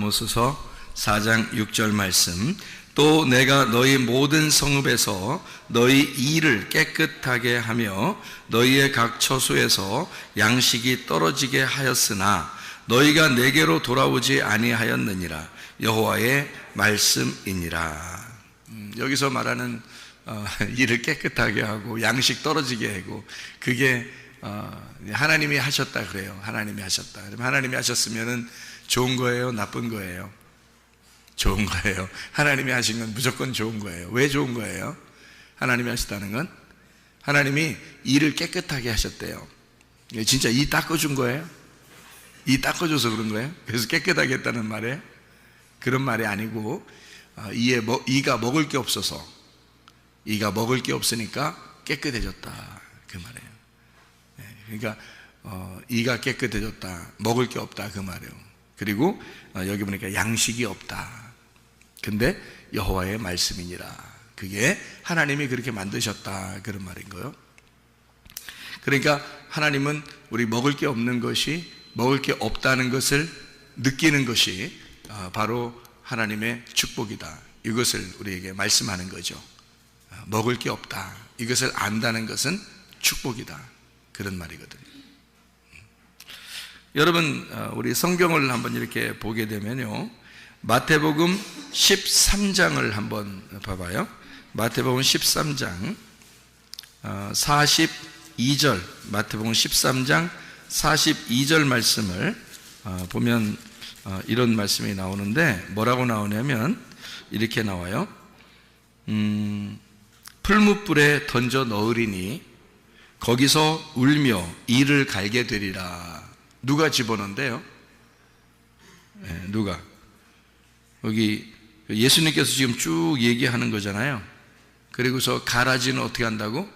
아모스서 4장 6절 말씀. 또 내가 너희 모든 성읍에서 너희 이를 깨끗하게 하며 너희의 각 처소에서 양식이 떨어지게 하였으나 너희가 내게로 돌아오지 아니하였느니라. 여호와의 말씀이니라. 여기서 말하는 이를 깨끗하게 하고 양식 떨어지게 하고, 그게 하나님이 하셨다 그래요. 하나님이 하셨다. 그럼 하나님이 하셨으면은 좋은 거예요? 나쁜 거예요? 좋은 거예요. 하나님이 하신 건 무조건 좋은 거예요. 왜 좋은 거예요? 하나님이 하셨다는 건 하나님이 이를 깨끗하게 하셨대요. 진짜 이 닦아준 거예요? 이 닦아줘서 그런 거예요? 그래서 깨끗하게 했다는 말이에요? 그런 말이 아니고, 이가 먹을 게 없어서, 이가 먹을 게 없으니까 깨끗해졌다, 그 말이에요. 그러니까 이가 깨끗해졌다, 먹을 게 없다, 그 말이에요. 그리고 여기 보니까 양식이 없다. 근데 여호와의 말씀이니라. 그게 하나님이 그렇게 만드셨다, 그런 말인 거예요. 그러니까 하나님은 우리 먹을 게 없는 것이, 먹을 게 없다는 것을 느끼는 것이 바로 하나님의 축복이다, 이것을 우리에게 말씀하는 거죠. 먹을 게 없다, 이것을 안다는 것은 축복이다, 그런 말이거든요. 여러분, 우리 성경을 한번 이렇게 보게 되면요, 마태복음 13장을 한번 봐봐요. 마태복음 13장 42절, 마태복음 13장 42절 말씀을 보면 이런 말씀이 나오는데, 뭐라고 나오냐면 이렇게 나와요. 풀무불에 던져 넣으리니 거기서 울며 이를 갈게 되리라. 누가 집어넣는데요? 네, 누가? 여기 예수님께서 지금 쭉 얘기하는 거잖아요. 그리고서 가라지는 어떻게 한다고?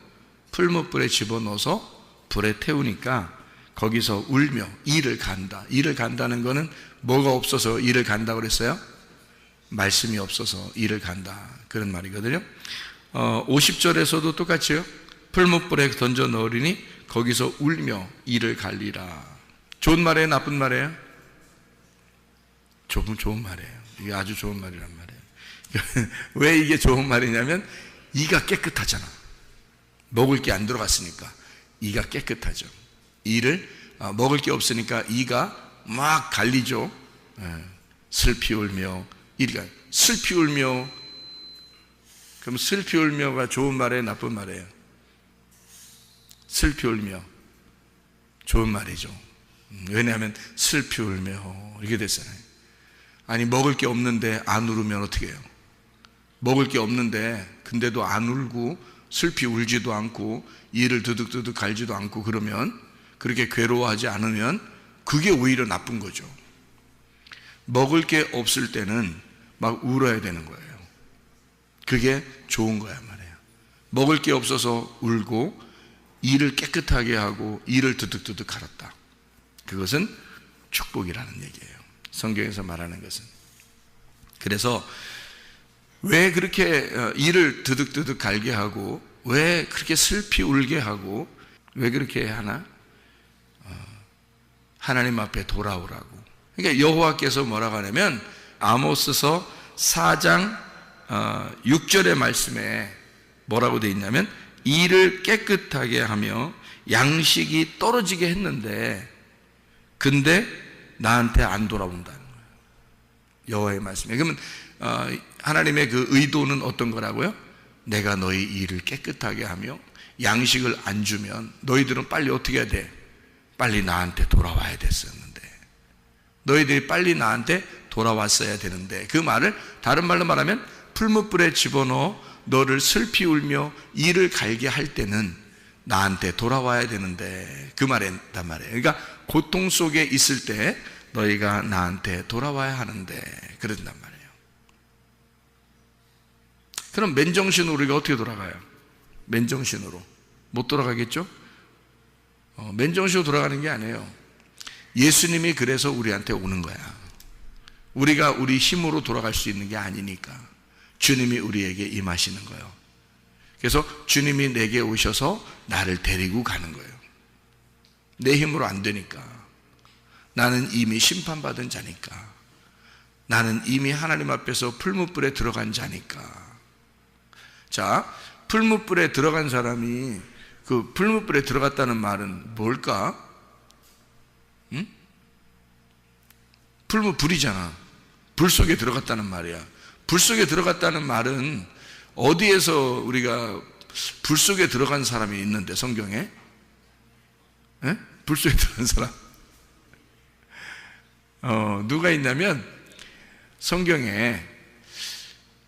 풀무불에 집어넣어서 불에 태우니까 거기서 울며 이를 간다. 이를 간다는 거는 뭐가 없어서 이를 간다고 그랬어요? 말씀이 없어서 이를 간다, 그런 말이거든요. 50절에서도 똑같이요. 풀무불에 던져 넣으리니 거기서 울며 이를 갈리라. 좋은 말이에요, 나쁜 말이에요? 좋은 말이에요. 이게 아주 좋은 말이란 말이에요. 왜 이게 좋은 말이냐면 이가 깨끗하잖아. 먹을 게 안 들어갔으니까 이가 깨끗하죠. 이를 먹을 게 없으니까 이가 막 갈리죠. 슬피 울며 이가 슬피 울며. 그럼 슬피 울며가 좋은 말이에요, 나쁜 말이에요? 슬피 울며 좋은 말이죠. 왜냐하면 슬피 울며 이렇게 됐잖아요. 아니, 먹을 게 없는데 안 울으면 어떻게 해요? 먹을 게 없는데 근데도 안 울고 슬피 울지도 않고 이를 드득드득 갈지도 않고 그러면, 그렇게 괴로워하지 않으면 그게 오히려 나쁜 거죠. 먹을 게 없을 때는 막 울어야 되는 거예요. 그게 좋은 거야 말이에요. 먹을 게 없어서 울고 이를 깨끗하게 하고 이를 드득드득 갈았다. 그것은 축복이라는 얘기예요, 성경에서 말하는 것은. 그래서 왜 그렇게 이를 드득드득 갈게 하고 왜 그렇게 슬피 울게 하고 왜 그렇게 하나? 하나님 앞에 돌아오라고. 그러니까 여호와께서 뭐라고 하냐면 아모스서 4장 6절의 말씀에 뭐라고 되어 있냐면 이를 깨끗하게 하며 양식이 떨어지게 했는데 근데 나한테 안 돌아온다는 거예요, 여호와의 말씀에. 그러면 하나님의 그 의도는 어떤 거라고요? 내가 너희 일을 깨끗하게 하며 양식을 안 주면 너희들은 빨리 어떻게 해야 돼? 빨리 나한테 돌아와야 됐었는데, 너희들이 빨리 나한테 돌아왔어야 되는데, 그 말을 다른 말로 말하면 풀무불에 집어넣어 너를 슬피 울며 이를 갈게 할 때는 나한테 돌아와야 되는데, 그 말이란 말이에요. 그러니까 고통 속에 있을 때 너희가 나한테 돌아와야 하는데 그런단 말이에요. 그럼 맨정신으로 우리가 어떻게 돌아가요? 맨정신으로 못 돌아가겠죠? 맨정신으로 돌아가는 게 아니에요. 예수님이 그래서 우리한테 오는 거야. 우리가 우리 힘으로 돌아갈 수 있는 게 아니니까 주님이 우리에게 임하시는 거예요. 그래서 주님이 내게 오셔서 나를 데리고 가는 거예요. 내 힘으로 안 되니까. 나는 이미 심판받은 자니까. 나는 이미 하나님 앞에서 풀무불에 들어간 자니까. 자, 풀무불에 들어간 사람이 그 풀무불에 들어갔다는 말은 뭘까? 응? 불이잖아. 불 속에 들어갔다는 말이야. 불 속에 들어갔다는 말은 어디에서 우리가 불 속에 들어간 사람이 있는데, 성경에? 에? 불 속에 들어간 사람? 누가 있냐면 성경에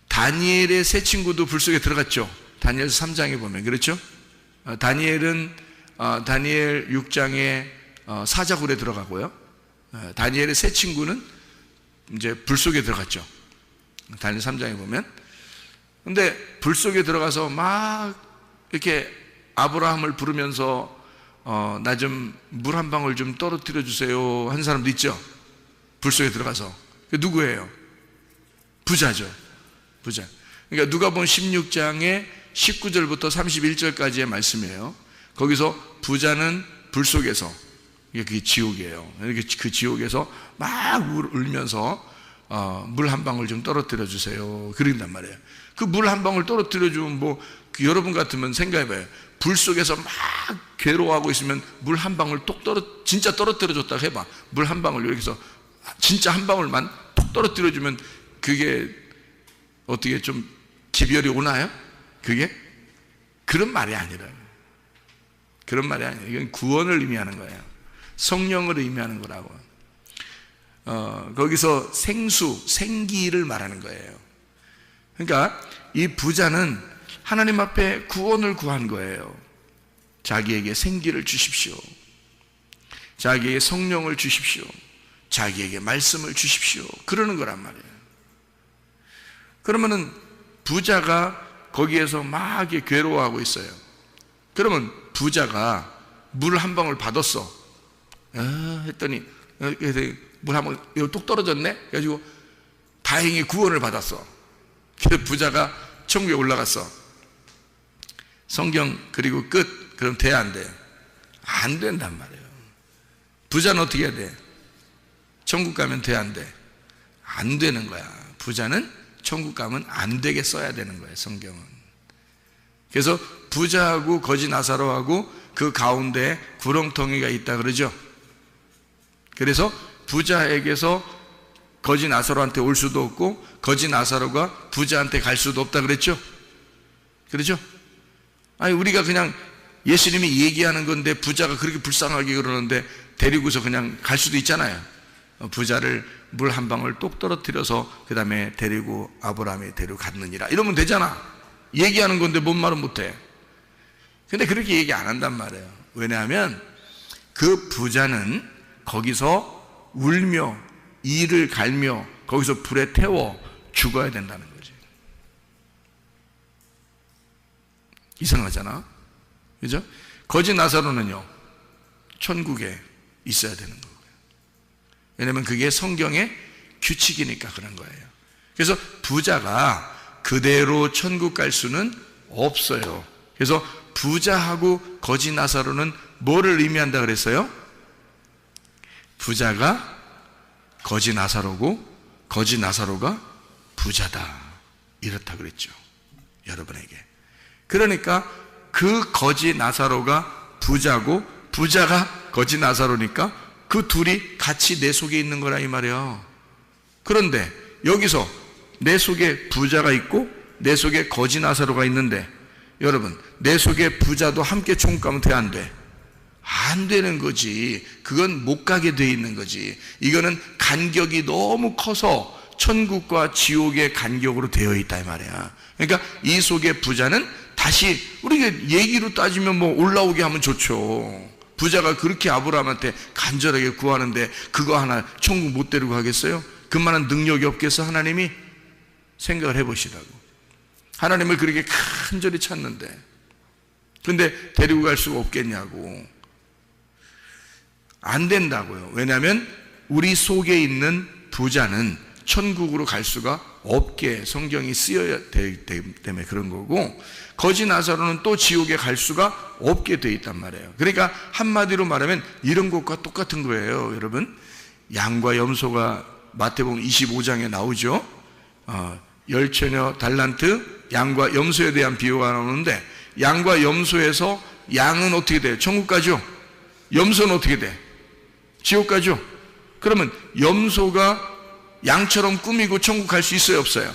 다니엘의 세 친구도 불 속에 들어갔죠. 다니엘 3장에 보면 그렇죠? 다니엘은 다니엘 6장에 사자굴에 들어가고요. 다니엘의 세 친구는 이제 불 속에 들어갔죠. 다니엘 3장에 보면. 근데 불 속에 들어가서 막 이렇게 아브라함을 부르면서 나 좀 물 한 방울 좀 떨어뜨려 주세요 한 사람도 있죠. 불 속에 들어가서. 그 누구예요? 부자죠. 부자. 그러니까 누가복음 16장에 19절부터 31절까지의 말씀이에요. 거기서 부자는 불 속에서, 이게 그게 지옥이에요. 그 지옥에서 막 울면서 물 한 방울 좀 떨어뜨려 주세요 그런단 말이에요. 그 물 한 방울 떨어뜨려 주면 뭐 여러분 같으면 생각해봐요. 불 속에서 막 괴로워하고 있으면 물 한 방울 진짜 떨어뜨려줬다 해봐. 물 한 방울 여기서 진짜 한 방울만 톡 떨어뜨려주면 그게 어떻게 좀 기별이 오나요? 그게? 그런 말이 아니라. 그런 말이 아니에요. 이건 구원을 의미하는 거예요. 성령을 의미하는 거라고. 거기서 생기를 말하는 거예요. 그러니까 이 부자는 하나님 앞에 구원을 구한 거예요. 자기에게 생기를 주십시오. 자기에게 성령을 주십시오. 자기에게 말씀을 주십시오. 그러는 거란 말이에요. 그러면은 부자가 거기에서 막 괴로워하고 있어요. 그러면 부자가 물 한 방울 받았어. 했더니 물 한 방울 이거 뚝 떨어졌네. 그래가지고 다행히 구원을 받았어. 그래서 부자가 천국에 올라갔어. 성경 그리고 끝. 그럼 돼, 안 돼? 안 된단 말이에요. 부자는 어떻게 해야 돼? 천국 가면 돼, 안 돼? 안 되는 거야. 부자는 천국 가면 안 되게 써야 되는 거예요, 성경은. 그래서 부자하고 거지 나사로하고 그 가운데 구렁텅이가 있다 그러죠. 그래서 부자에게서 거지 나사로한테 올 수도 없고 거지 나사로가 부자한테 갈 수도 없다 그랬죠. 그렇죠? 아니 우리가 그냥 예수님이 얘기하는 건데 부자가 그렇게 불쌍하게 그러는데 데리고서 그냥 갈 수도 있잖아요. 부자를 물 한 방울 똑 떨어뜨려서 그 다음에 데리고 아브라함이 데려갔느니라 이러면 되잖아. 얘기하는 건데 뭔 말은 못해. 근데 그렇게 얘기 안 한단 말이에요. 왜냐하면 그 부자는 거기서 울며 이를 갈며 거기서 불에 태워 죽어야 된다는 거지. 이상하잖아. 그죠? 거지 나사로는요 천국에 있어야 되는 거예요. 왜냐하면 그게 성경의 규칙이니까 그런 거예요. 그래서 부자가 그대로 천국 갈 수는 없어요. 그래서 부자하고 거지 나사로는 뭐를 의미한다 그랬어요? 부자가 거지 나사로고 거지 나사로가 부자다 이렇다 그랬죠. 여러분에게. 그러니까 그 거지 나사로가 부자고 부자가 거지 나사로니까 그 둘이 같이 내 속에 있는 거라 이 말이에요. 그런데 여기서 내 속에 부자가 있고 내 속에 거지 나사로가 있는데 여러분 내 속에 부자도 함께 천국 가면 돼, 안 돼? 안 되는 거지. 그건 못 가게 돼 있는 거지. 이거는 간격이 너무 커서 천국과 지옥의 간격으로 되어 있다 이 말이야. 그러니까 이 속에 부자는 다시 우리가 얘기로 따지면 뭐 올라오게 하면 좋죠. 부자가 그렇게 아브라함한테 간절하게 구하는데 그거 하나 천국 못 데리고 가겠어요? 그만한 능력이 없겠어? 하나님이? 생각을 해보시라고. 하나님을 그렇게 간절히 찾는데 근데 데리고 갈 수가 없겠냐고. 안 된다고요. 왜냐하면 우리 속에 있는 부자는 천국으로 갈 수가 없게 성경이 쓰여야 되기 때문에 그런 거고 거지 나사로는 또 지옥에 갈 수가 없게 돼 있단 말이에요. 그러니까 한마디로 말하면 이런 것과 똑같은 거예요. 여러분 양과 염소가 마태복음 25장에 나오죠. 열처녀 달란트 양과 염소에 대한 비유가 나오는데 양과 염소에서 양은 어떻게 돼요? 천국 가죠. 염소는 어떻게 돼? 지옥 가죠. 그러면 염소가 양처럼 꾸미고 천국 갈 수 있어요? 없어요?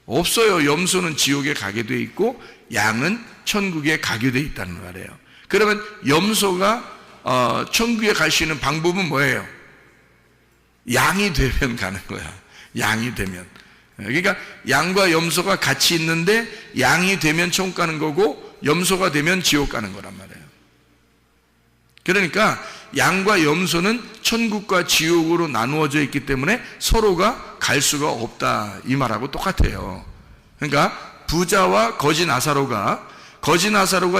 없어요. 염소는 지옥에 가게 돼 있고 양은 천국에 가게 돼 있다는 말이에요. 그러면 염소가 천국에 갈 수 있는 방법은 뭐예요? 양이 되면 가는 거야. 양이 되면. 그러니까 양과 염소가 같이 있는데 양이 되면 천국 가는 거고 염소가 되면 지옥 가는 거란 말이에요. 그러니까 양과 염소는 천국과 지옥으로 나누어져 있기 때문에 서로가 갈 수가 없다 이 말하고 똑같아요. 그러니까 부자와 거지 나사로가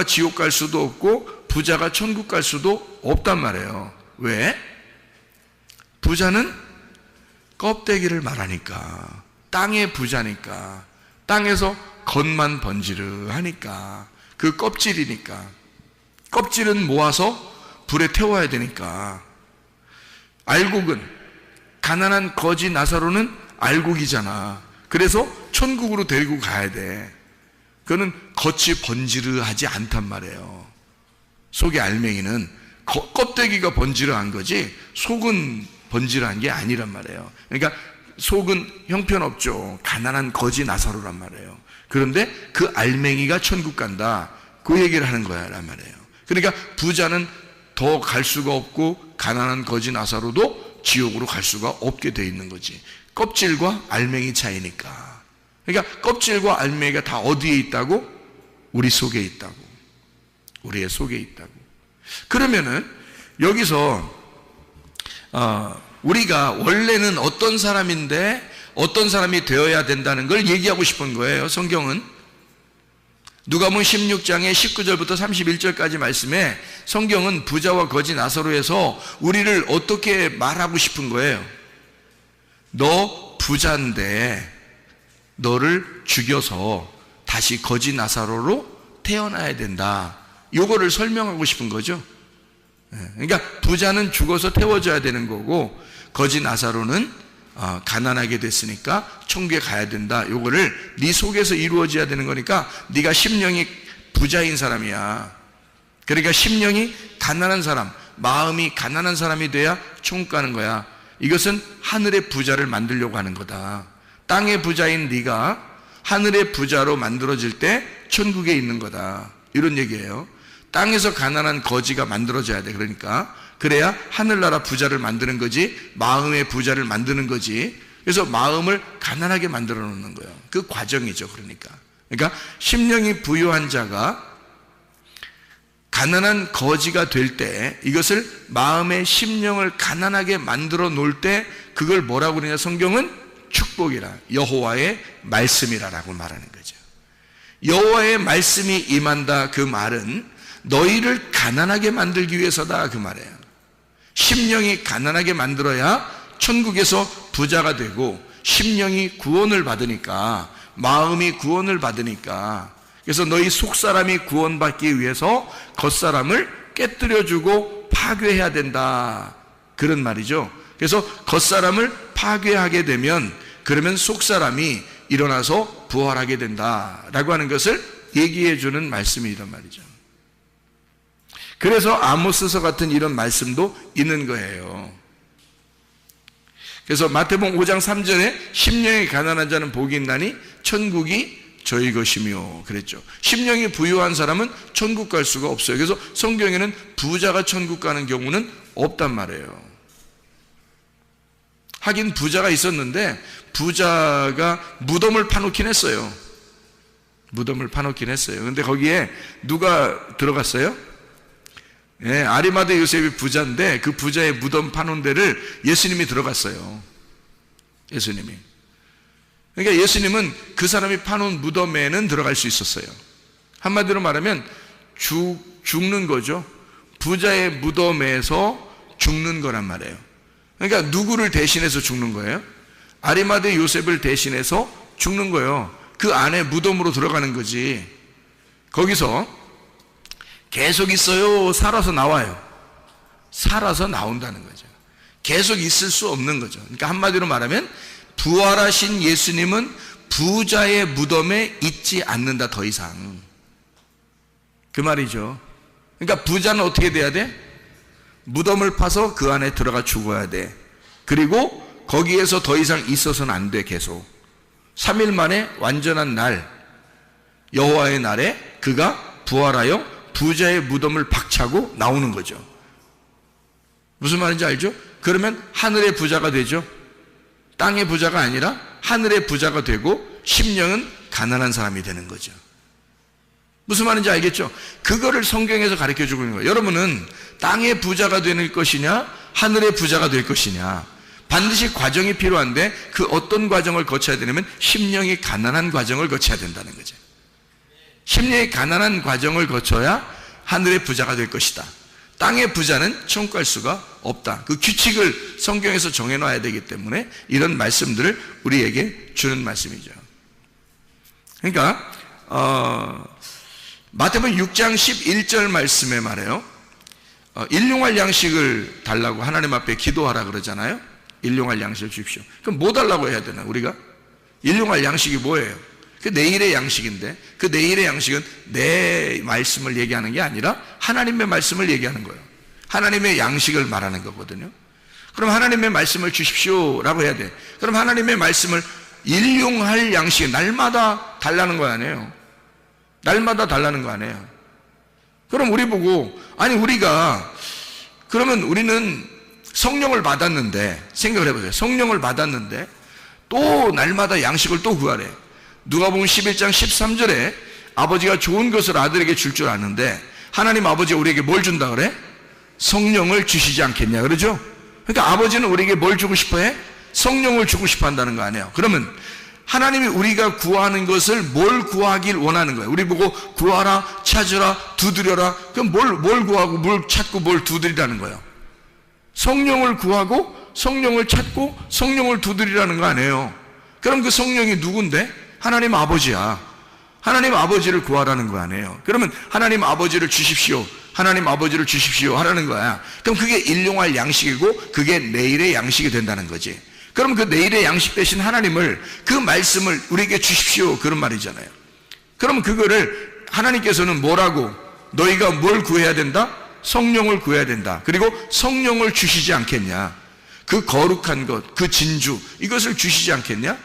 지옥 갈 수도 없고 부자가 천국 갈 수도 없단 말이에요. 왜? 부자는 껍데기를 말하니까 땅의 부자니까 땅에서 겉만 번지르하니까 그 껍질이니까 껍질은 모아서 불에 태워야 되니까 알곡은 가난한 거지 나사로는 알곡이잖아. 그래서 천국으로 데리고 가야 돼. 그거는 겉이 번지르하지 않단 말이에요. 속의 알맹이는 껍데기가 번지르한 거지 속은 번지르한 게 아니란 말이에요. 그러니까 속은 형편없죠. 가난한 거지 나사로란 말이에요. 그런데 그 알맹이가 천국 간다. 그 얘기를 하는 거야 란 말이에요. 그러니까 부자는 더 갈 수가 없고 가난한 거지 나사로도 지옥으로 갈 수가 없게 돼 있는 거지. 껍질과 알맹이 차이니까. 그러니까 껍질과 알맹이가 다 어디에 있다고? 우리 속에 있다고. 우리의 속에 있다고. 그러면은 여기서 우리가 원래는 어떤 사람인데 어떤 사람이 되어야 된다는 걸 얘기하고 싶은 거예요. 성경은 누가복음 16장의 19절부터 31절까지 말씀에 성경은 부자와 거지 나사로에서 우리를 어떻게 말하고 싶은 거예요? 너 부자인데 너를 죽여서 다시 거지 나사로로 태어나야 된다. 요거를 설명하고 싶은 거죠. 그러니까 부자는 죽어서 태워져야 되는 거고 거지 나사로는 가난하게 됐으니까 천국에 가야 된다. 요거를 네 속에서 이루어져야 되는 거니까 네가 심령이 부자인 사람이야. 그러니까 심령이 가난한 사람, 마음이 가난한 사람이 돼야 천국 가는 거야. 이것은 하늘의 부자를 만들려고 하는 거다. 땅의 부자인 네가 하늘의 부자로 만들어질 때 천국에 있는 거다. 이런 얘기예요. 땅에서 가난한 거지가 만들어져야 돼. 그러니까 그래야 하늘나라 부자를 만드는 거지, 마음의 부자를 만드는 거지. 그래서 마음을 가난하게 만들어 놓는 거예요. 그 과정이죠. 그러니까 심령이 부유한 자가 가난한 거지가 될 때, 이것을 마음의 심령을 가난하게 만들어 놓을 때 그걸 뭐라고 그러냐? 성경은 축복이라, 여호와의 말씀이라라고 말하는 거죠. 여호와의 말씀이 임한다. 그 말은 너희를 가난하게 만들기 위해서다. 그 말이에요. 심령이 가난하게 만들어야 천국에서 부자가 되고, 심령이 구원을 받으니까, 마음이 구원을 받으니까, 그래서 너희 속사람이 구원받기 위해서 겉사람을 깨뜨려주고 파괴해야 된다. 그런 말이죠. 그래서 겉사람을 파괴하게 되면 그러면 속사람이 일어나서 부활하게 된다라고 하는 것을 얘기해 주는 말씀이란 말이죠. 그래서 아모스서 같은 이런 말씀도 있는 거예요. 그래서 마태복음 5장 3절에 심령이 가난한 자는 복이 있나니 천국이 저희 것이며 그랬죠. 심령이 부유한 사람은 천국 갈 수가 없어요. 그래서 성경에는 부자가 천국 가는 경우는 없단 말이에요. 하긴 부자가 있었는데 부자가 무덤을 파놓긴 했어요. 무덤을 파놓긴 했어요. 그런데 거기에 누가 들어갔어요? 아리마대 요셉이 부자인데 그 부자의 무덤 파놓은 데를 예수님이 들어갔어요. 예수님이. 그러니까 예수님은 그 사람이 파놓은 무덤에는 들어갈 수 있었어요. 한마디로 말하면 죽는 거죠. 부자의 무덤에서 죽는 거란 말이에요. 그러니까 누구를 대신해서 죽는 거예요? 아리마대 요셉을 대신해서 죽는 거예요. 그 안에 무덤으로 들어가는 거지. 거기서 계속 있어요? 살아서 나와요? 살아서 나온다는 거죠. 계속 있을 수 없는 거죠. 그러니까 한마디로 말하면 부활하신 예수님은 부자의 무덤에 있지 않는다. 더 이상. 그 말이죠. 그러니까 부자는 어떻게 돼야 돼? 무덤을 파서 그 안에 들어가 죽어야 돼. 그리고 거기에서 더 이상 있어서는 안 돼. 계속 3일 만에 완전한 날, 여호와의 날에 그가 부활하여 부자의 무덤을 박차고 나오는 거죠. 무슨 말인지 알죠? 그러면 하늘의 부자가 되죠. 땅의 부자가 아니라 하늘의 부자가 되고 심령은 가난한 사람이 되는 거죠. 무슨 말인지 알겠죠? 그거를 성경에서 가르쳐 주고 있는 거예요. 여러분은 땅의 부자가 되는 것이냐 하늘의 부자가 될 것이냐, 반드시 과정이 필요한데 그 어떤 과정을 거쳐야 되냐면 심령이 가난한 과정을 거쳐야 된다는 거죠. 심령이 가난한 과정을 거쳐야 하늘의 부자가 될 것이다. 땅의 부자는 천국 갈 수가 없다. 그 규칙을 성경에서 정해놔야 되기 때문에 이런 말씀들을 우리에게 주는 말씀이죠. 그러니까 마태복음 6장 11절 말씀에 말해요. 일용할 양식을 달라고 하나님 앞에 기도하라 그러잖아요. 일용할 양식을 주십시오. 그럼 뭐 달라고 해야 되나 우리가? 일용할 양식이 뭐예요? 그 내일의 양식인데, 그 내일의 양식은 내 말씀을 얘기하는 게 아니라 하나님의 말씀을 얘기하는 거예요. 하나님의 양식을 말하는 거거든요. 그럼 하나님의 말씀을 주십시오라고 해야 돼. 그럼 하나님의 말씀을 일용할 양식이 날마다 달라는 거 아니에요. 날마다 달라는 거 아니에요. 그럼 우리 보고, 아니 우리가, 그러면 우리는 성령을 받았는데, 생각을 해보세요. 성령을 받았는데 또 날마다 양식을 또 구하래. 누가복음 11장 13절에 아버지가 좋은 것을 아들에게 줄 줄 아는데 하나님 아버지가 우리에게 뭘 준다 그래? 성령을 주시지 않겠냐 그러죠? 그러니까 아버지는 우리에게 뭘 주고 싶어 해? 성령을 주고 싶어 한다는 거 아니에요. 그러면 하나님이 우리가 구하는 것을 뭘 구하길 원하는 거예요. 우리 보고 구하라, 찾으라, 두드려라. 그럼 뭘 구하고 뭘 찾고 뭘 두드리라는 거예요. 성령을 구하고 성령을 찾고 성령을 두드리라는 거 아니에요. 그럼 그 성령이 누군데? 하나님 아버지야. 하나님 아버지를 구하라는 거 아니에요. 그러면 하나님 아버지를 주십시오, 하나님 아버지를 주십시오 하라는 거야. 그럼 그게 일용할 양식이고 그게 내일의 양식이 된다는 거지. 그럼 그 내일의 양식 대신 하나님을, 그 말씀을 우리에게 주십시오 그런 말이잖아요. 그럼 그거를 하나님께서는 뭐라고? 너희가 뭘 구해야 된다? 성령을 구해야 된다. 그리고 성령을 주시지 않겠냐? 그 거룩한 것, 그 진주, 이것을 주시지 않겠냐?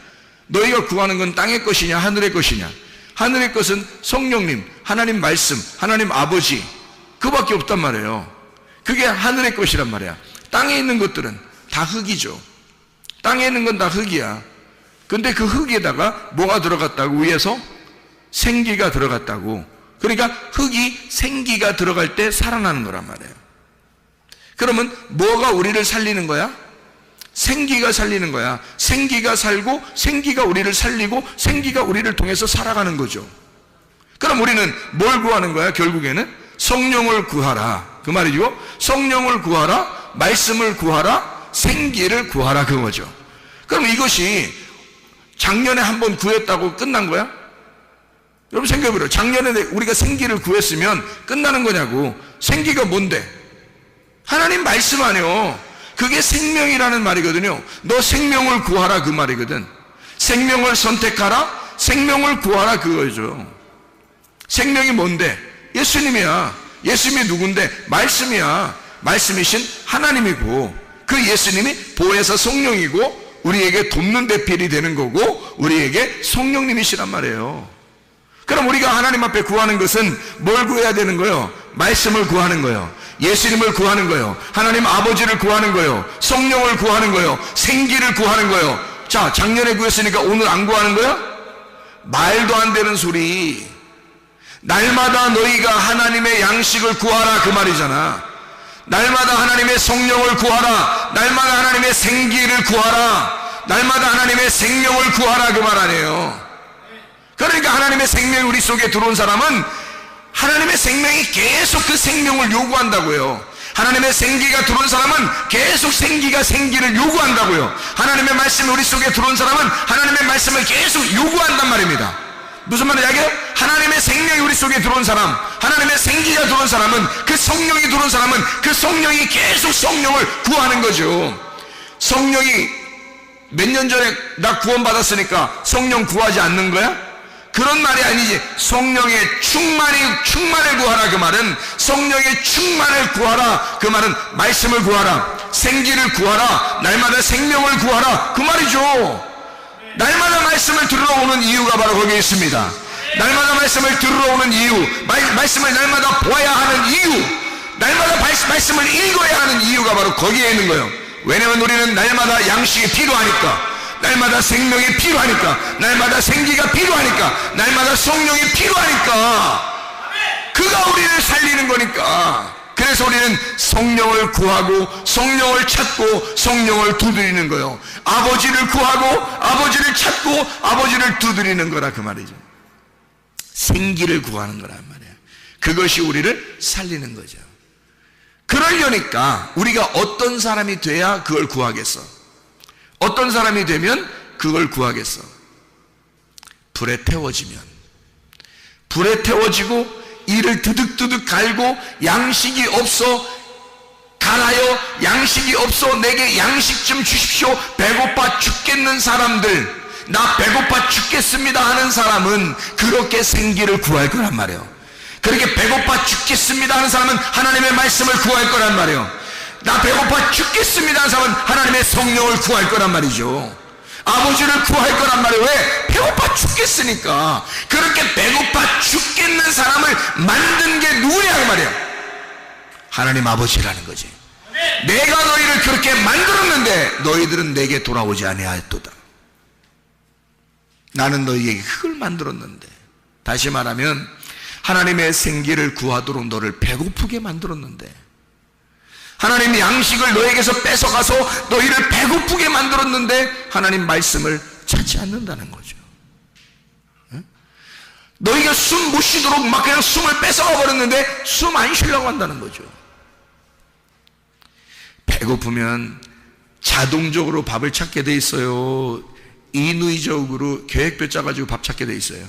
너희가 구하는 건 땅의 것이냐 하늘의 것이냐? 하늘의 것은 성령님, 하나님 말씀, 하나님 아버지, 그밖에 없단 말이에요. 그게 하늘의 것이란 말이야. 땅에 있는 것들은 다 흙이죠. 땅에 있는 건 다 흙이야. 근데 그 흙에다가 뭐가 들어갔다고? 위에서 생기가 들어갔다고. 그러니까 흙이 생기가 들어갈 때 살아나는 거란 말이에요. 그러면 뭐가 우리를 살리는 거야? 생기가 살리는 거야. 생기가 살고 생기가 우리를 살리고 생기가 우리를 통해서 살아가는 거죠. 그럼 우리는 뭘 구하는 거야? 결국에는 성령을 구하라 그 말이죠. 성령을 구하라, 말씀을 구하라, 생기를 구하라 그거죠. 그럼 이것이 작년에 한번 구했다고 끝난 거야? 여러분 생각해보세요. 작년에 우리가 생기를 구했으면 끝나는 거냐고. 생기가 뭔데? 하나님 말씀 아니요. 그게 생명이라는 말이거든요. 너 생명을 구하라 그 말이거든. 생명을 선택하라, 생명을 구하라 그거죠. 생명이 뭔데? 예수님이야. 예수님이 누군데? 말씀이야. 말씀이신 하나님이고 그 예수님이 보혜사 성령이고 우리에게 돕는 대필이 되는 거고 우리에게 성령님이시란 말이에요. 그럼 우리가 하나님 앞에 구하는 것은 뭘 구해야 되는 거예요? 말씀을 구하는 거예요. 예수님을 구하는 거예요. 하나님 아버지를 구하는 거예요. 성령을 구하는 거예요. 생기를 구하는 거예요. 자, 작년에 구했으니까 오늘 안 구하는 거야? 말도 안 되는 소리. 날마다 너희가 하나님의 양식을 구하라 그 말이잖아. 날마다 하나님의 성령을 구하라, 날마다 하나님의 생기를 구하라, 날마다 하나님의 생명을 구하라 그 말 아니에요. 그러니까 하나님의 생명이 우리 속에 들어온 사람은 하나님의 생명이 계속 그 생명을 요구한다고요. 하나님의 생기가 들어온 사람은 계속 생기를 요구한다고요. 하나님의 말씀이 우리 속에 들어온 사람은 하나님의 말씀을 계속 요구한단 말입니다. 무슨 말이냐? 하나님의 생명이 우리 속에 들어온 사람, 하나님의 생기가 들어온 사람은, 그 성령이 들어온 사람은 그 성령이 계속 성령을 구하는 거죠. 성령이 몇 년 전에 나 구원받았으니까 성령 구하지 않는 거야? 그런 말이 아니지. 성령의 충만을 구하라 그 말은, 성령의 충만을 구하라 그 말은 말씀을 구하라, 생기를 구하라, 날마다 생명을 구하라 그 말이죠. 날마다 말씀을 들으러 오는 이유가 바로 거기에 있습니다. 날마다 말씀을 들으러 오는 이유, 말씀을 날마다 보아야 하는 이유, 날마다 말씀을 읽어야 하는 이유가 바로 거기에 있는 거예요. 왜냐하면 우리는 날마다 양식이 필요하니까, 날마다 생명이 필요하니까, 날마다 생기가 필요하니까, 날마다 성령이 필요하니까, 그가 우리를 살리는 거니까. 그래서 우리는 성령을 구하고 성령을 찾고 성령을 두드리는 거예요. 아버지를 구하고 아버지를 찾고 아버지를 두드리는 거라 그 말이죠. 생기를 구하는 거란 말이에요. 그것이 우리를 살리는 거죠. 그러려니까 우리가 어떤 사람이 돼야 그걸 구하겠어? 어떤 사람이 되면 그걸 구하겠어? 불에 태워지면, 불에 태워지고 이를 드득드득 갈고 양식이 없어 갈아요, 양식이 없어 내게 양식 좀 주십시오, 배고파 죽겠는 사람들, 나 배고파 죽겠습니다 하는 사람은 그렇게 생기를 구할 거란 말이에요. 그렇게 배고파 죽겠습니다 하는 사람은 하나님의 말씀을 구할 거란 말이에요. 나 배고파 죽겠습니다 하는 사람은 하나님의 성령을 구할 거란 말이죠. 아버지를 구할 거란 말이에요. 왜? 배고파 죽겠으니까. 그렇게 배고파 죽겠는 사람을 만든 게 누구냐 그 말이에요. 하나님 아버지라는 거지. 내가 너희를 그렇게 만들었는데 너희들은 내게 돌아오지 아니하였도다. 나는 너희에게 그걸 만들었는데. 다시 말하면 하나님의 생기를 구하도록 너를 배고프게 만들었는데, 하나님 양식을 너에게서 뺏어가서 너희를 배고프게 만들었는데 하나님 말씀을 찾지 않는다는 거죠. 너희가 숨 못 쉬도록 막 그냥 숨을 뺏어가 버렸는데 숨 안 쉬려고 한다는 거죠. 배고프면 자동적으로 밥을 찾게 돼 있어요. 인위적으로 계획표 짜가지고 밥 찾게 돼 있어요.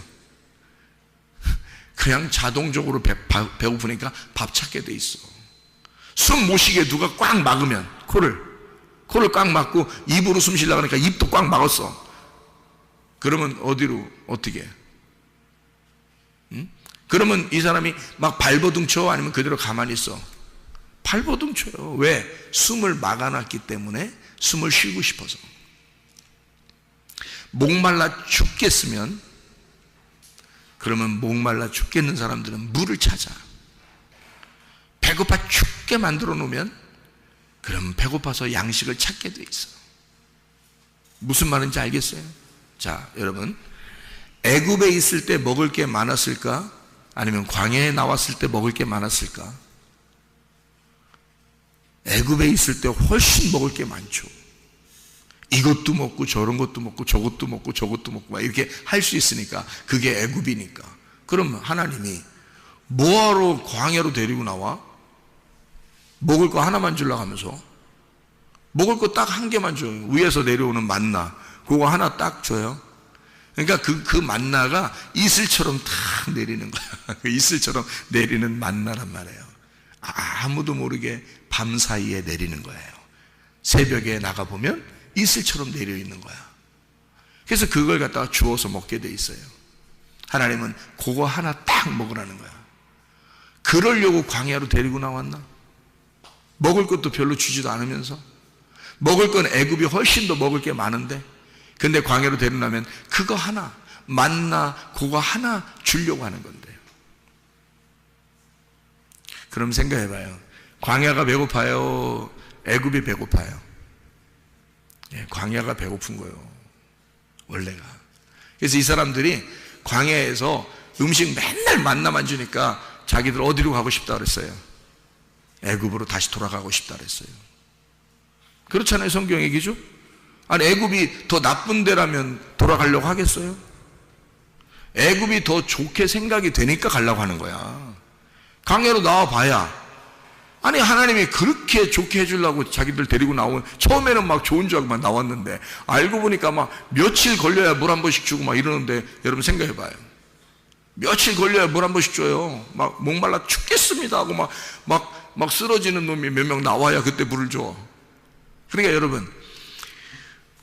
그냥 자동적으로 배고프니까 밥 찾게 돼 있어. 숨 못 쉬게 누가 꽉 막으면 코를 꽉 막고 입으로 숨 쉬려고 하니까 입도 꽉 막았어. 그러면 어디로 어떻게? 그러면 이 사람이 막 발버둥 쳐? 아니면 그대로 가만히 있어? 발버둥 쳐요. 왜? 숨을 막아놨기 때문에. 숨을 쉬고 싶어서. 목말라 죽겠으면, 그러면 목말라 죽겠는 사람들은 물을 찾아. 배고파 죽게 만들어 놓으면 그럼 배고파서 양식을 찾게 돼 있어. 무슨 말인지 알겠어요? 자, 여러분, 애굽에 있을 때 먹을 게 많았을까? 아니면 광야에 나왔을 때 먹을 게 많았을까? 애굽에 있을 때 훨씬 먹을 게 많죠. 이것도 먹고 저런 것도 먹고 저것도 먹고 저것도 먹고 막 이렇게 할 수 있으니까. 그게 애굽이니까. 그럼 하나님이 뭐하러 광야로 데리고 나와? 먹을 거 하나만 주려고 하면서. 먹을 거 딱 한 개만 줘요. 위에서 내려오는 만나, 그거 하나 딱 줘요. 그러니까 그 만나가 이슬처럼 탁 내리는 거야. 그 이슬처럼 내리는 만나란 말이에요. 아무도 모르게 밤 사이에 내리는 거예요. 새벽에 나가보면 이슬처럼 내려 있는 거야. 그래서 그걸 갖다가 주워서 먹게 돼 있어요. 하나님은 그거 하나 딱 먹으라는 거야. 그러려고 광야로 데리고 나왔나? 먹을 것도 별로 주지도 않으면서. 먹을 건 애굽이 훨씬 더 먹을 게 많은데, 근데 광야로 데려나면 그거 하나, 만나 그거 하나 주려고 하는 건데요. 그럼 생각해봐요. 광야가 배고파요? 애굽이 배고파요? 광야가 배고픈 거예요, 원래가. 그래서 이 사람들이 광야에서 음식 맨날 만나만 주니까 자기들 어디로 가고 싶다 그랬어요? 애굽으로 다시 돌아가고 싶다 그랬어요. 그렇잖아요, 성경 얘기죠? 아니, 애굽이 더 나쁜 데라면 돌아가려고 하겠어요? 애굽이 더 좋게 생각이 되니까 가려고 하는 거야. 광야로 나와봐야, 아니 하나님이 그렇게 좋게 해주려고 자기들 데리고 나오면, 처음에는 막 좋은 줄 알고 막 나왔는데 알고 보니까 막 며칠 걸려야 물 한 번씩 주고 막 이러는데, 여러분 생각해봐요. 며칠 걸려야 물 한 번씩 줘요. 막 목말라 죽겠습니다 하고 막 쓰러지는 놈이 몇 명 나와야 그때 물을 줘. 그러니까 여러분,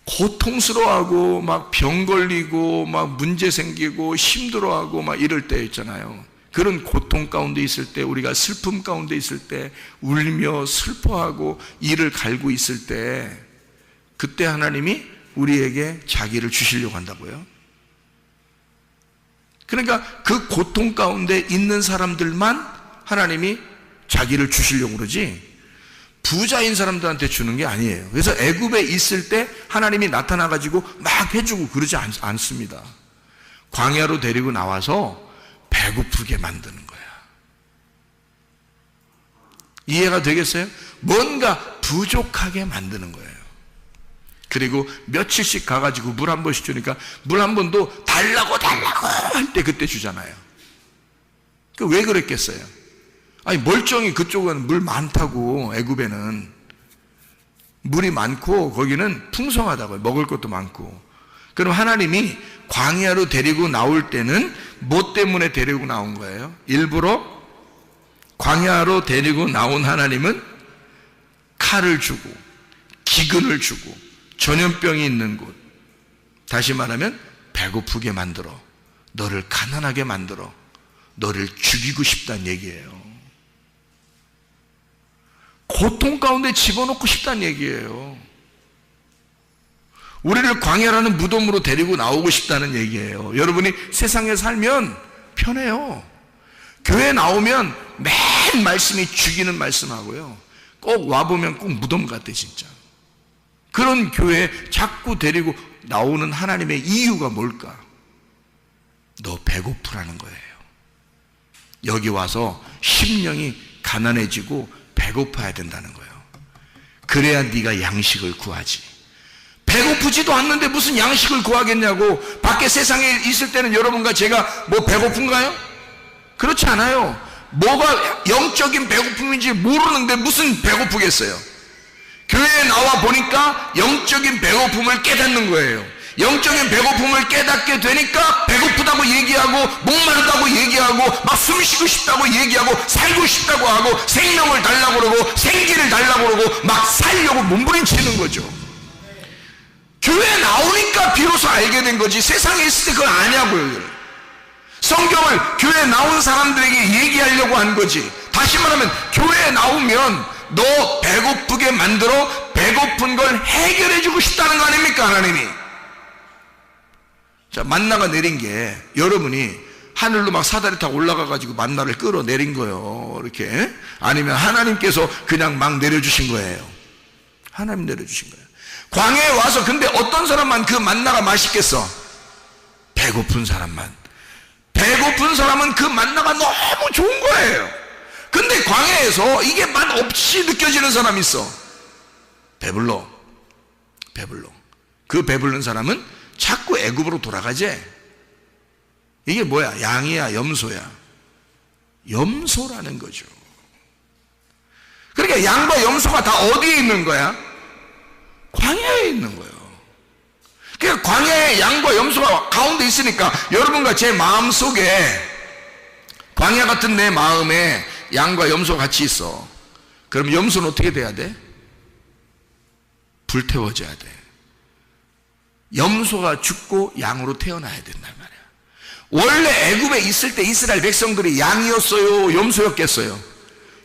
고통스러워하고 막 병 걸리고 막 문제 생기고 힘들어하고 막 이럴 때 있잖아요. 그런 고통 가운데 있을 때, 우리가 슬픔 가운데 있을 때, 울며 슬퍼하고 이를 갈고 있을 때, 그때 하나님이 우리에게 자기를 주시려고 한다고요. 그러니까 그 고통 가운데 있는 사람들만 하나님이 자기를 주시려고 그러지, 부자인 사람들한테 주는 게 아니에요. 그래서 애굽에 있을 때 하나님이 나타나가지고 막 해주고 그러지 않습니다. 광야로 데리고 나와서 배고프게 만드는 거야. 이해가 되겠어요? 뭔가 부족하게 만드는 거예요. 그리고 며칠씩 가가지고 물 한 번씩 주니까, 물 한 번도 달라고 할 때 그때 주잖아요. 왜 그랬겠어요? 아니, 멀쩡히 그쪽은 물 많다고. 애굽에는 물이 많고 거기는 풍성하다고요. 먹을 것도 많고. 그럼 하나님이 광야로 데리고 나올 때는 뭐 때문에 데리고 나온 거예요? 일부러 광야로 데리고 나온 하나님은 칼을 주고 기근을 주고 전염병이 있는 곳, 다시 말하면 배고프게 만들어, 너를 가난하게 만들어, 너를 죽이고 싶다는 얘기예요. 고통 가운데 집어넣고 싶다는 얘기예요. 우리를 광야라는 무덤으로 데리고 나오고 싶다는 얘기예요. 여러분이 세상에 살면 편해요. 교회 나오면 매일 말씀이 죽이는 말씀하고요, 꼭 와보면 꼭 무덤 같아 진짜. 그런 교회에 자꾸 데리고 나오는 하나님의 이유가 뭘까? 너 배고프라는 거예요. 여기 와서 심령이 가난해지고 배고파야 된다는 거예요. 그래야 네가 양식을 구하지. 배고프지도 않는데 무슨 양식을 구하겠냐고. 밖에 세상에 있을 때는 여러분과 제가 뭐 배고픈가요? 그렇지 않아요. 뭐가 영적인 배고픔인지 모르는데 무슨 배고프겠어요? 교회에 나와 보니까 영적인 배고픔을 깨닫는 거예요. 영적인 배고픔을 깨닫게 되니까 배고프다고 얘기하고, 목마르다고 얘기하고, 막 숨쉬고 싶다고 얘기하고, 살고 싶다고 하고, 생명을 달라고 그러고, 생기를 달라고 그러고, 막 살려고 몸부림치는 거죠. 교회에 나오니까 비로소 알게 된 거지, 세상에 있을 때 그걸 아냐고요. 성경을 교회에 나온 사람들에게 얘기하려고 한 거지. 다시 말하면 교회에 나오면 너 배고프게 만들어 배고픈 걸 해결해 주고 싶다는 거 아닙니까, 하나님이? 자, 만나가 내린 게 여러분이 하늘로 막 사다리 타고 올라가가지고 만나를 끌어내린 거예요, 이렇게. 아니면 하나님께서 그냥 막 내려주신 거예요. 하나님 내려주신 거예요. 광야에 와서 근데 어떤 사람만 그 만나가 맛있겠어? 배고픈 사람만. 배고픈 사람은 그 만나가 너무 좋은 거예요. 근데 광야에서 이게 맛 없이 느껴지는 사람이 있어. 배불러. 그 배부른 사람은 자꾸 애굽으로 돌아가지. 이게 뭐야? 양이야, 염소야? 염소라는 거죠. 그러니까 양과 염소가 다 어디에 있는 거야? 광야에 있는 거예요. 그러니까 광야에 양과 염소가 가운데 있으니까 여러분과 제 마음속에, 광야 같은 내 마음에 양과 염소가 같이 있어. 그럼 염소는 어떻게 돼야 돼? 불태워져야 돼. 염소가 죽고 양으로 태어나야 된단 말이야. 원래 애굽에 있을 때 이스라엘 백성들이 양이었어요, 염소였겠어요?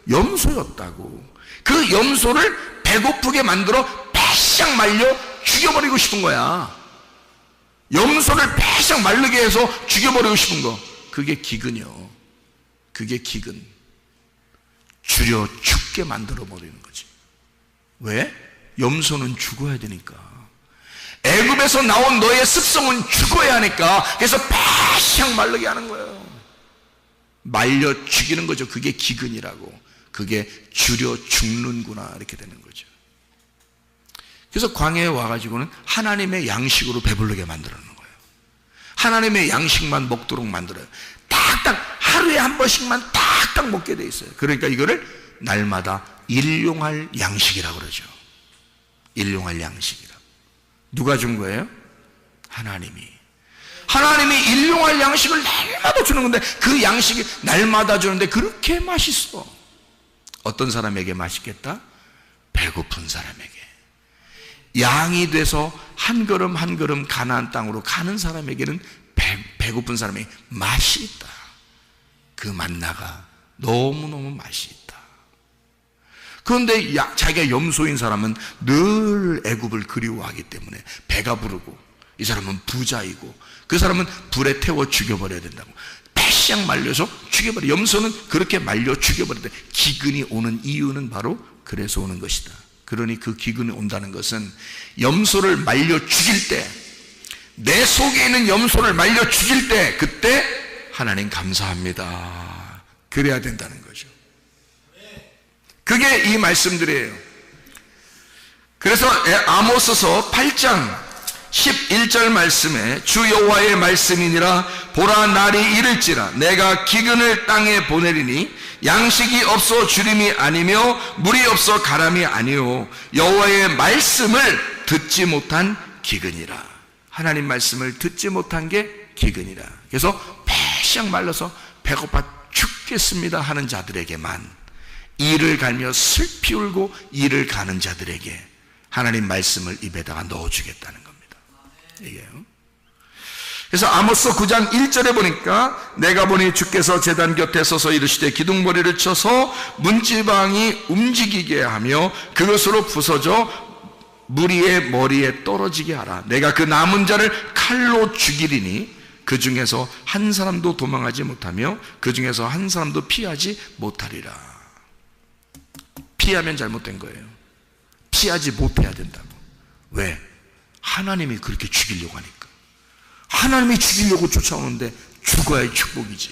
염소였다고. 그 염소를 배고프게 만들어 빼싹 말려 죽여버리고 싶은 거야. 염소를 빼싹 마르게 해서 죽여버리고 싶은 거, 그게 기근이요. 그게 기근. 줄여 죽게 만들어 버리는 거지. 왜? 염소는 죽어야 되니까. 애굽에서 나온 너의 습성은 죽어야 하니까. 그래서 빼싹 마르게 하는 거예요. 말려 죽이는 거죠. 그게 기근이라고. 그게 줄여 죽는구나, 이렇게 되는 거죠. 그래서 광야에 와가지고는 하나님의 양식으로 배부르게 만들어놓는 거예요. 하나님의 양식만 먹도록 만들어요. 딱딱 하루에 한 번씩만 딱딱 먹게 돼 있어요. 그러니까 이거를 날마다 일용할 양식이라고 그러죠. 일용할 양식이라. 누가 준 거예요? 하나님이 일용할 양식을 날마다 주는 건데, 그 양식이 날마다 주는데 그렇게 맛있어. 어떤 사람에게 맛있겠다? 배고픈 사람에게. 양이 돼서 한 걸음 한 걸음 가나안 땅으로 가는 사람에게는 배고픈 사람에게 맛이 있다. 그 만나가 너무너무 맛이 있다. 그런데 자기가 염소인 사람은 늘 애굽을 그리워하기 때문에 배가 부르고, 이 사람은 부자이고, 그 사람은 불에 태워 죽여버려야 된다고 빼싹 말려서 죽여버려. 염소는 그렇게 말려 죽여버린다. 기근이 오는 이유는 바로 그래서 오는 것이다. 그러니 그 기근이 온다는 것은 염소를 말려 죽일 때, 내 속에 있는 염소를 말려 죽일 때, 그때 하나님 감사합니다, 그래야 된다는 거죠. 그게 이 말씀들이에요. 그래서 아모스서 8장 11절 말씀에 주 여호와의 말씀이니라. 보라, 날이 이를지라 내가 기근을 땅에 보내리니 양식이 없어 주림이 아니며 물이 없어 가람이 아니요 여호와의 말씀을 듣지 못한 기근이라. 하나님 말씀을 듣지 못한 게 기근이라. 그래서 빼싹 말라서 배고파 죽겠습니다 하는 자들에게만, 이를 갈며 슬피 울고 이를 가는 자들에게 하나님 말씀을 입에다가 넣어주겠다는 겁니다. 이게요. 그래서 아모스 9장 1절에 보니까 내가 보니 주께서 제단 곁에 서서 이르시되 기둥머리를 쳐서 문지방이 움직이게 하며 그것으로 부서져 무리의 머리에 떨어지게 하라. 내가 그 남은 자를 칼로 죽이리니 그 중에서 한 사람도 도망하지 못하며 그 중에서 한 사람도 피하지 못하리라. 피하면 잘못된 거예요. 피하지 못해야 된다고. 왜? 하나님이 그렇게 죽이려고 하니까. 하나님이 죽이려고 쫓아오는데 죽어야 축복이지.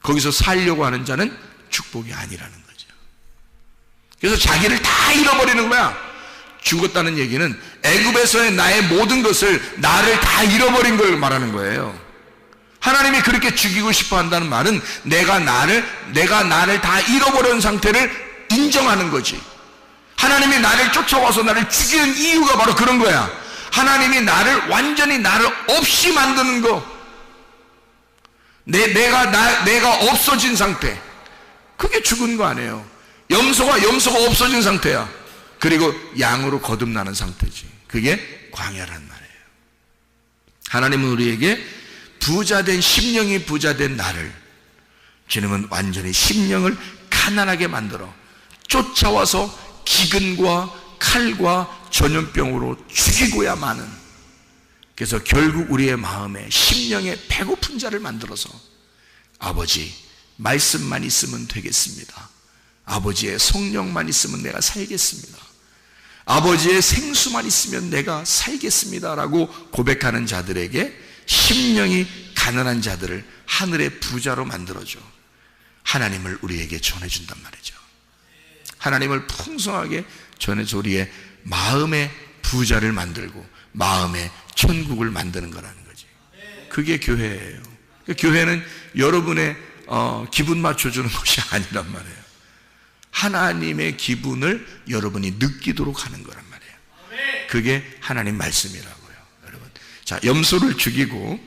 거기서 살려고 하는 자는 축복이 아니라는 거죠. 그래서 자기를 다 잃어버리는 거야. 죽었다는 얘기는 애굽에서의 나의 모든 것을, 나를 다 잃어버린 걸 말하는 거예요. 하나님이 그렇게 죽이고 싶어 한다는 말은 내가 나를 다 잃어버린 상태를 인정하는 거지. 하나님이 나를 쫓아와서 나를 죽이는 이유가 바로 그런 거야. 하나님이 완전히 나를 없이 만드는 거. 내가 없어진 상태. 그게 죽은 거 아니에요. 염소가 없어진 상태야. 그리고 양으로 거듭나는 상태지. 그게 광야란 말이에요. 하나님은 우리에게 부자된, 심령이 부자된 나를, 주님은 완전히 심령을 가난하게 만들어 쫓아와서 기근과 칼과 전염병으로 죽이고야 마는, 그래서 결국 우리의 마음에 심령에 배고픈 자를 만들어서 아버지 말씀만 있으면 되겠습니다. 아버지의 성령만 있으면 내가 살겠습니다. 아버지의 생수만 있으면 내가 살겠습니다 라고 고백하는 자들에게, 심령이 가난한 자들을 하늘의 부자로 만들어줘 하나님을 우리에게 전해준단 말이죠. 하나님을 풍성하게 전해서 우리의 마음의 부자를 만들고 마음의 천국을 만드는 거라는 거지. 그게 교회예요. 교회는 여러분의 기분 맞춰주는 것이 아니란 말이에요. 하나님의 기분을 여러분이 느끼도록 하는 거란 말이에요. 그게 하나님 말씀이라고요, 여러분. 자, 염소를 죽이고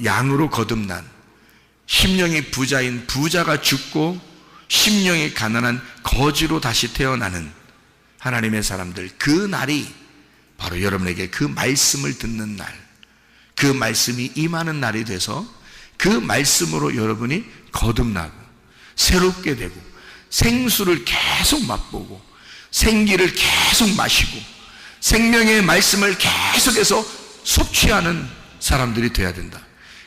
양으로 거듭난 심령이 부자인 부자가 죽고 심령이 가난한 거지로 다시 태어나는 하나님의 사람들, 그 날이 바로 여러분에게 그 말씀을 듣는 날, 그 말씀이 임하는 날이 돼서 그 말씀으로 여러분이 거듭나고 새롭게 되고 생수를 계속 맛보고 생기를 계속 마시고 생명의 말씀을 계속해서 섭취하는 사람들이 돼야 된다.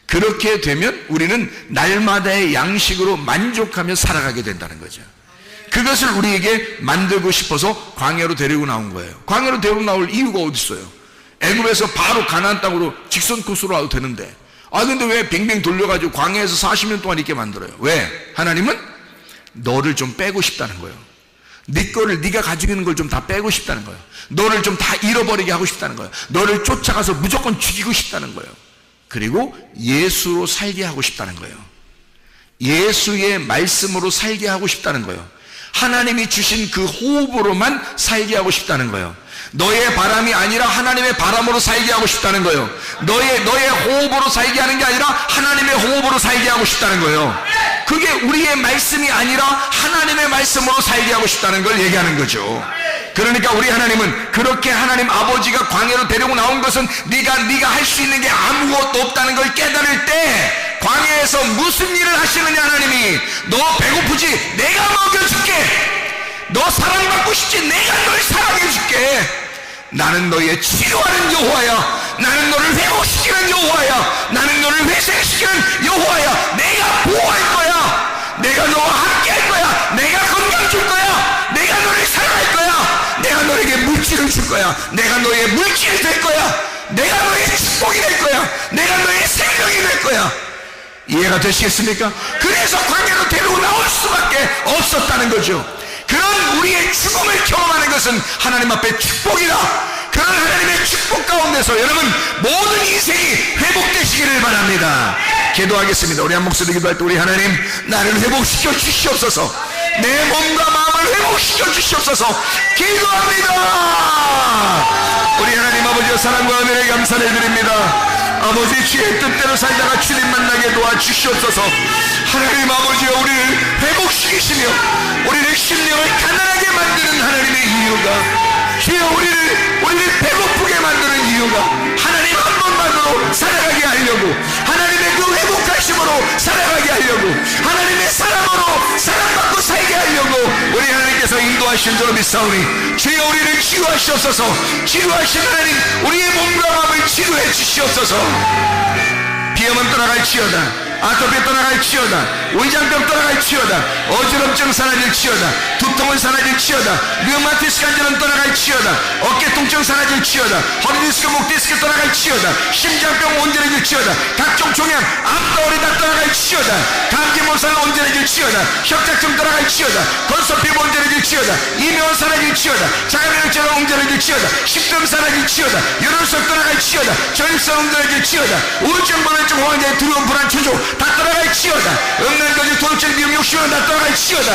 그렇게 되면 우리는 날마다의 양식으로 만족하며 살아가게 된다는 거죠. 그것을 우리에게 만들고 싶어서 광야로 데리고 나온 거예요. 광야로 데리고 나올 이유가 어디 있어요? 애굽에서 바로 가나안 땅으로 직선 코스로 와도 되는데, 근데 왜 뱅뱅 돌려가지고 광야에서 40년 동안 있게 만들어요? 왜? 하나님은 너를 좀 빼고 싶다는 거예요. 네 거를, 네가 가지고 있는 걸 좀 다 빼고 싶다는 거예요. 너를 좀 다 잃어버리게 하고 싶다는 거예요. 너를 쫓아가서 무조건 죽이고 싶다는 거예요. 그리고 예수로 살게 하고 싶다는 거예요. 예수의 말씀으로 살게 하고 싶다는 거예요. 하나님이 주신 그 호흡으로만 살게 하고 싶다는 거예요. 너의 바람이 아니라 하나님의 바람으로 살게 하고 싶다는 거예요. 너의 호흡으로 살게 하는 게 아니라 하나님의 호흡으로 살게 하고 싶다는 거예요. 그게 우리의 말씀이 아니라 하나님의 말씀으로 살게 하고 싶다는 걸 얘기하는 거죠. 그러니까 우리 하나님은 그렇게 하나님 아버지가 광야로 데리고 나온 것은 네가 할 수 있는 게 아무것도 없다는 걸 깨달을 때 광야에서 무슨 일을 하시느냐. 하나님이 너 배고프지? 내가 먹여줄게. 너 사랑받고 싶지? 내가 널 사랑해줄게. 나는 너의 치료하는 여호와야. 나는 너를 회복시키는 여호와야. 나는 너를 회생시키는 여호와야. 내가 보호할 거야. 내가 너와 함께 할 거야. 내가 건강 줄 거야. 내가 너를 사랑할 거야. 내가 너에게 물질을 줄 거야. 내가 너의 물질이 될 거야. 내가 너의 축복이 될 거야. 내가 너의 생명이 될 거야. 이해가 되시겠습니까? 그래서 광야로 데리고 나올 수밖에 없었다는 거죠. 그런 우리의 죽음을 경험하는 것은 하나님 앞에 축복이다. 그런 하나님의 축복 가운데서 여러분 모든 인생이 회복되시기를 바랍니다. 기도하겠습니다. 우리 한 목소리 기도할 때, 우리 하나님, 나를 회복시켜 주시옵소서. 내 몸과 마음을 회복시켜 주시옵소서. 기도합니다. 우리 하나님 아버지의 사랑과 은혜에 감사를 드립니다. 아버지, 주의 뜻대로 살다가 주님 만나게 도와주시옵소서. 하나님 아버지여, 우리를 회복시키시며 우리를 심령을 가난하게 만드는 하나님의 이유가, 주여 우리 우리를 배고프게 만드는 이유가 하나님 한 분만으로 살아가게 하려고, 하나님의 그 회복하심으로 살아가게 하려고, 하나님의 사랑으로 사랑받고 살게 하려고 우리 하나님께서 인도하신 줄 믿사오니, 주여 우리를 치유하시옵소서. 치유하신 하나님, 우리의 몸과 마음을 치유해 주시옵소서. 비염은 떠나갈지어다, 아토피 떠나갈지어다, 위장병 떠나갈지어다, 어지럼증 사라질지어다, 두통은 사라질지어다, 류마티스 간절은 떠나갈지어다, 어깨 통증 사라질지어다, 허리디스크 목디스크 떠나갈지어다, 심장병 온전해질지어다, 각종 종양 암덩어리 다 떠나갈지어다, 감기몸살 온전해질지어다, 협착증 떠나갈지어다, 건설피부 온전해질지어다, 이명은 사라질지어다, 자가면역증은 온전해질지어다, 식도염 사라질지어다, 혈흔속 떠나갈지어다, 전립선 온전해질지어다, 우울증, 불면증, 호환자의 두려움, 불안, 초조 다 떠나갈지어다, 음란거지, 도둑질, 미움, 욕심은 다 떠나갈지어다.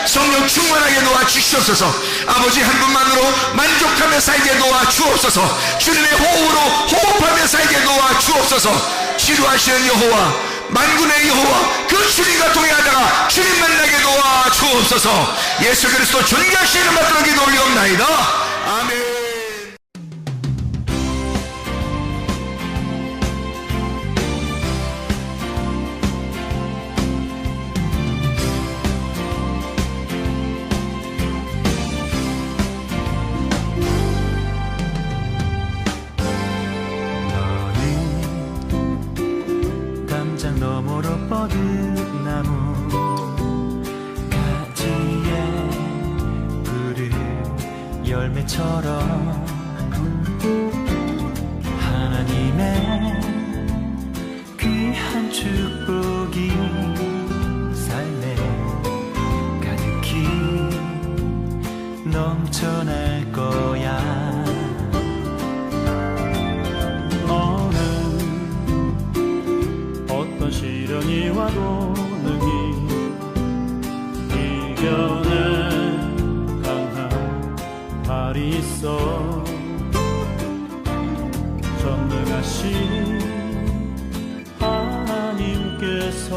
성령 충만하게 놓아주시옵소서. 아버지 한 분만으로 만족하며 살게 놓아주옵소서. 주님의 호흡으로 호흡하며 살게 놓아주옵소서. 치료하시는 여호와, 만군의 여호와, 그 주님과 동행하다가 주님 만나게 놓아주옵소서. 예수 그리스도 존귀하신 이름 받들어 기도 올리옵나이다. 아멘. 너머로 뻗은 나무 가지에 푸른 열매처럼 하나님의 귀한 축복이 삶에 가득히 넘쳐날 거야. 시련이 와도 능히 이겨낼 강한 발이 있어. 전능하신 하나님께서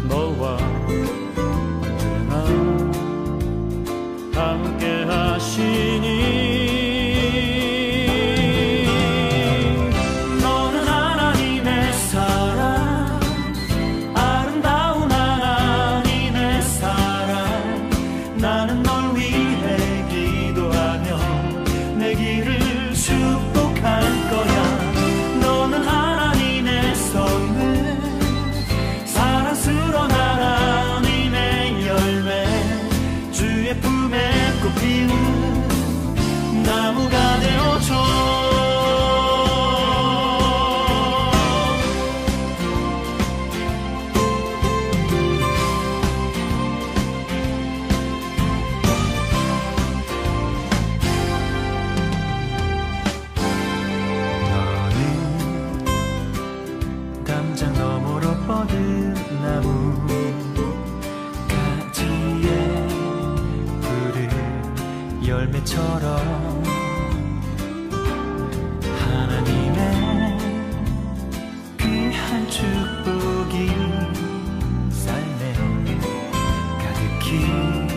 너와 언제나 함께 하시니 나무가 되어줘. 너는 담장 너머로 뻗은 나무 가지에 푸른 열매처럼 하나님의 귀한 축복이 삶에 가득히